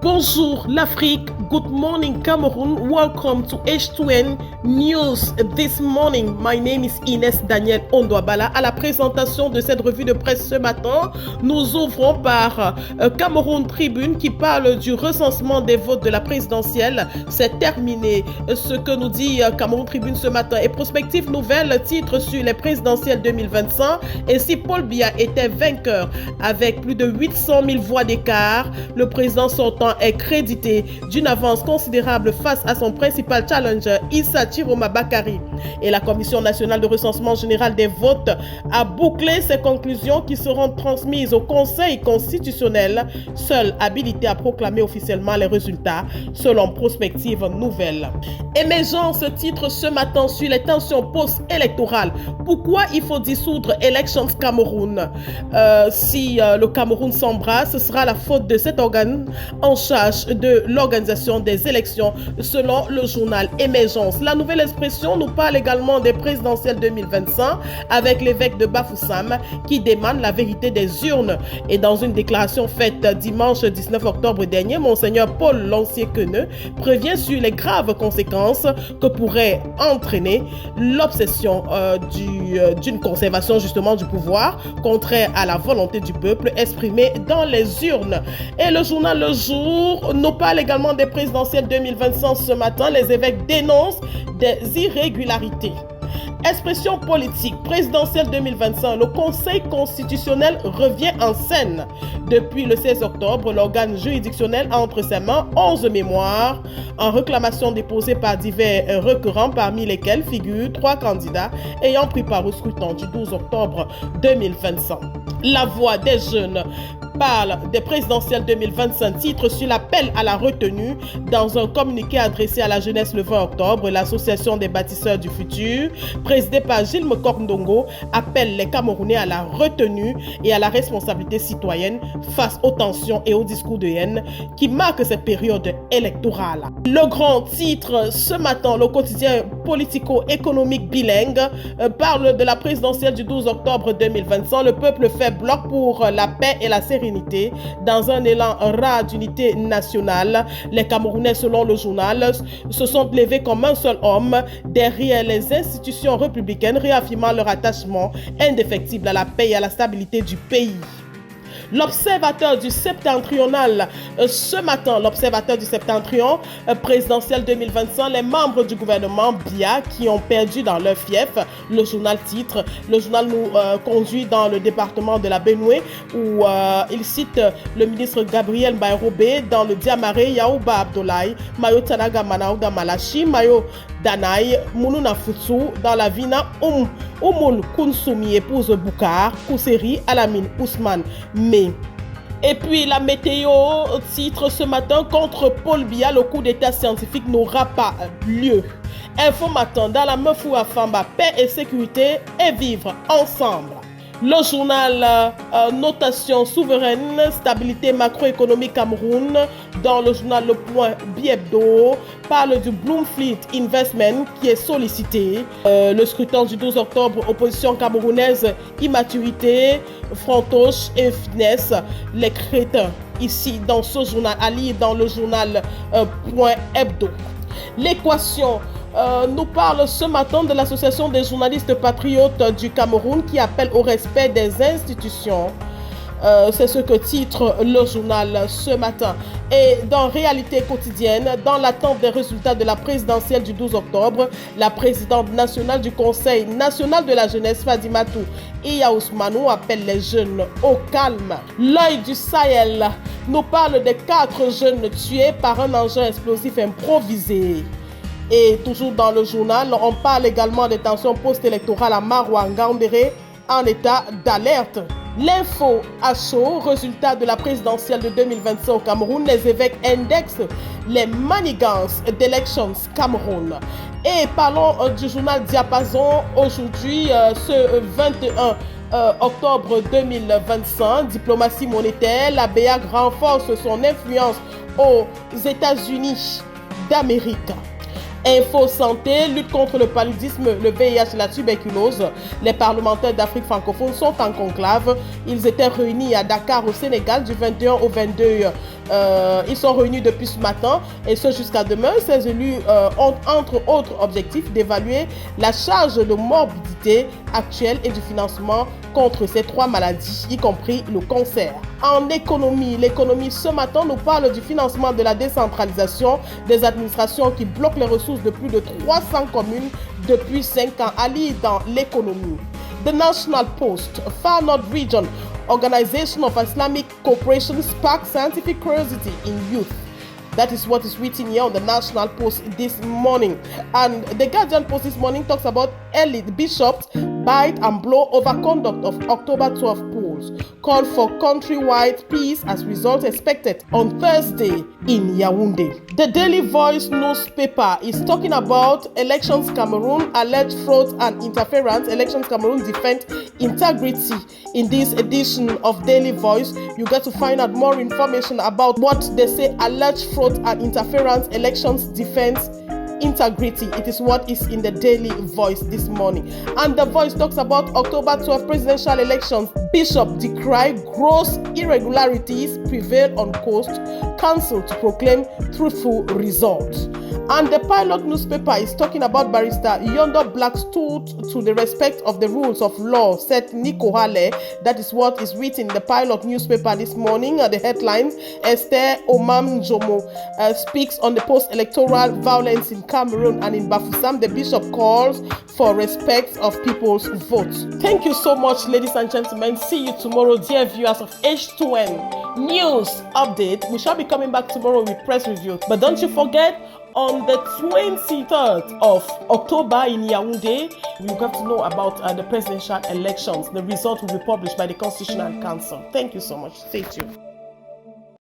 Bonjour l'Afrique, good morning Cameroon, welcome to H2N News this morning. My name is Inès Daniel Ondouabala. À la présentation de cette revue de presse ce matin, nous ouvrons par Cameroun Tribune qui parle du recensement des votes de la présidentielle. C'est terminé. Ce que nous dit Cameroun Tribune ce matin est prospective nouvelle, titre sur les présidentielles 2025. Et si Paul Biya était vainqueur avec plus de 800 000 voix d'écart, le président sortant est crédité d'une avance considérable face à son principal challenger Issa Chiroma Bakary. Et la Commission nationale de recensement général des votes a bouclé ses conclusions qui seront transmises au Conseil constitutionnel, seul habilité à proclamer officiellement les résultats selon prospective nouvelle. Émergence titre ce matin sur les tensions post-électorales. Pourquoi il faut dissoudre Elections Cameroun? Si le Cameroun s'embrasse, ce sera la faute de cet organe en charge de l'organisation des élections selon le journal Émergence. La nouvelle expression nous parle également des présidentielles 2025 avec l'évêque de Bafoussam qui demande la vérité des urnes. Et dans une déclaration faite dimanche 19 octobre dernier, Monseigneur Paul Lancier-Queneux prévient sur les graves conséquences que pourrait entraîner l'obsession d'une conservation justement du pouvoir contraire à la volonté du peuple exprimée dans les urnes. Et le journal Le Jour nous parle également des présidentielles 2025 ce matin. Les évêques dénoncent des irrégularités. Expression politique, présidentielle 2025, le Conseil constitutionnel revient en scène. Depuis le 16 octobre, l'organe juridictionnel a entre ses mains 11 mémoires en réclamation déposées par divers requérants, parmi lesquels figurent 3 candidats ayant pris part au scrutin du 12 octobre 2025. La voix des jeunes parle des présidentielles 2025, titre sur l'appel à la retenue. Dans un communiqué adressé à la jeunesse le 20 octobre, l'association des bâtisseurs du futur, présidée par Gilles Mekordongo, appelle les Camerounais à la retenue et à la responsabilité citoyenne face aux tensions et aux discours de haine qui marquent cette période électorale. Le grand titre ce matin, le quotidien politico-économique bilingue parle de la présidentielle du 12 octobre 2025. Le peuple fait bloc pour la paix et la sérénité. Dans un élan rare d'unité nationale, les Camerounais, selon le journal, se sont levés comme un seul homme derrière les institutions républicaines, réaffirmant leur attachement indéfectible à la paix et à la stabilité du pays. L'observateur du septentrional, ce matin, l'observateur du septentrion présidentiel 2025, les membres du gouvernement Biya qui ont perdu dans leur fief, le journal titre. Le journal nous conduit dans le département de la Benoué où il cite le ministre Gabriel Bayrobé dans le Diamaré, Yaouba Abdoulaye, Mayo Tanaga Manaouga Malachi, Mayo Danaï, Mounouna Futsu, dans la Vina, Oumoul Kounsoumi, épouse Boukar, Kousseri, Alamine Ousmane, Mais. Et puis la météo titre ce matin, contre Paul Biya, le coup d'état scientifique n'aura pas lieu. Info matin, dans la Meufou Afamba, paix et sécurité et vivre ensemble. Le journal Notation souveraine, stabilité macroéconomique Cameroun, dans le journal Le Point Biebdo, parle du Bloomfleet Investment qui est sollicité. Le scrutin du 12 octobre, opposition camerounaise, immaturité, frontoche et finesse, les crétins. Ici, dans ce journal, à lire dans le journal Point Hebdo. L'équation nous parle ce matin de l'association des journalistes patriotes du Cameroun qui appelle au respect des institutions. C'est ce que titre le journal ce matin. Et dans Réalité quotidienne, dans l'attente des résultats de la présidentielle du 12 octobre, la présidente nationale du Conseil national de la jeunesse, Fadimatou Iya Ousmanou, appelle les jeunes au calme. L'œil du Sahel nous parle des 4 jeunes tués par un engin explosif improvisé. Et toujours dans le journal, on parle également des tensions post-électorales à Maroua Ngambéré en état d'alerte. L'info à chaud, résultat de la présidentielle de 2025 au Cameroun, les évêques indexent les manigances d'Elections Cameroun. Et parlons du journal Diapason aujourd'hui, ce 21 octobre 2025, diplomatie monétaire, la BEAC renforce son influence aux États-Unis d'Amérique. Info santé, lutte contre le paludisme, le VIH et la tuberculose. Les parlementaires d'Afrique francophone sont en conclave. Ils étaient réunis à Dakar au Sénégal du 21 au 22 Ils sont réunis depuis ce matin et ce jusqu'à demain. Ces élus ont entre autres objectifs d'évaluer la charge de morbidité actuelle et du financement contre ces 3 maladies, y compris le cancer. En économie, l'économie ce matin nous parle du financement de la décentralisation des administrations qui bloquent les ressources de plus de 300 communes depuis 5 ans. À lire dans l'économie. The National Post, Far North Region, Organization of Islamic Cooperation sparks scientific curiosity in youth. That is what is written here on the National Post this morning. And the Guardian Post this morning talks about elite bishops bite and blow over conduct of October 12 polls. Call for countrywide peace as results expected on Thursday in Yaoundé. The Daily Voice newspaper is talking about Elections Cameroon, alleged fraud and interference. Elections Cameroon defend integrity. In this edition of Daily Voice, you get to find out more information about what they say alleged fraud and interference, elections defense integrity. It is what is in the Daily Voice this morning. And the Voice talks about October 12 presidential elections. Bishop decry gross irregularities prevail on coast. Council to proclaim truthful results. And the Pilot newspaper is talking about Barrister Yondo Black stood to the respect of the rules of law, said Nico Hale. That is what is written in the Pilot newspaper this morning. The headlines: Esther Omam Jomo speaks on the post-electoral violence in Cameroon and in Bafoussam. The bishop calls for respect of people's votes. Thank you so much, ladies and gentlemen. See you tomorrow, dear viewers of H2N News Update. We shall be coming back tomorrow with press review. But don't you forget, on the 23rd of October in Yaoundé, we have to know about the presidential elections. The result will be published by the Constitutional Council. Thank you so much. Stay tuned.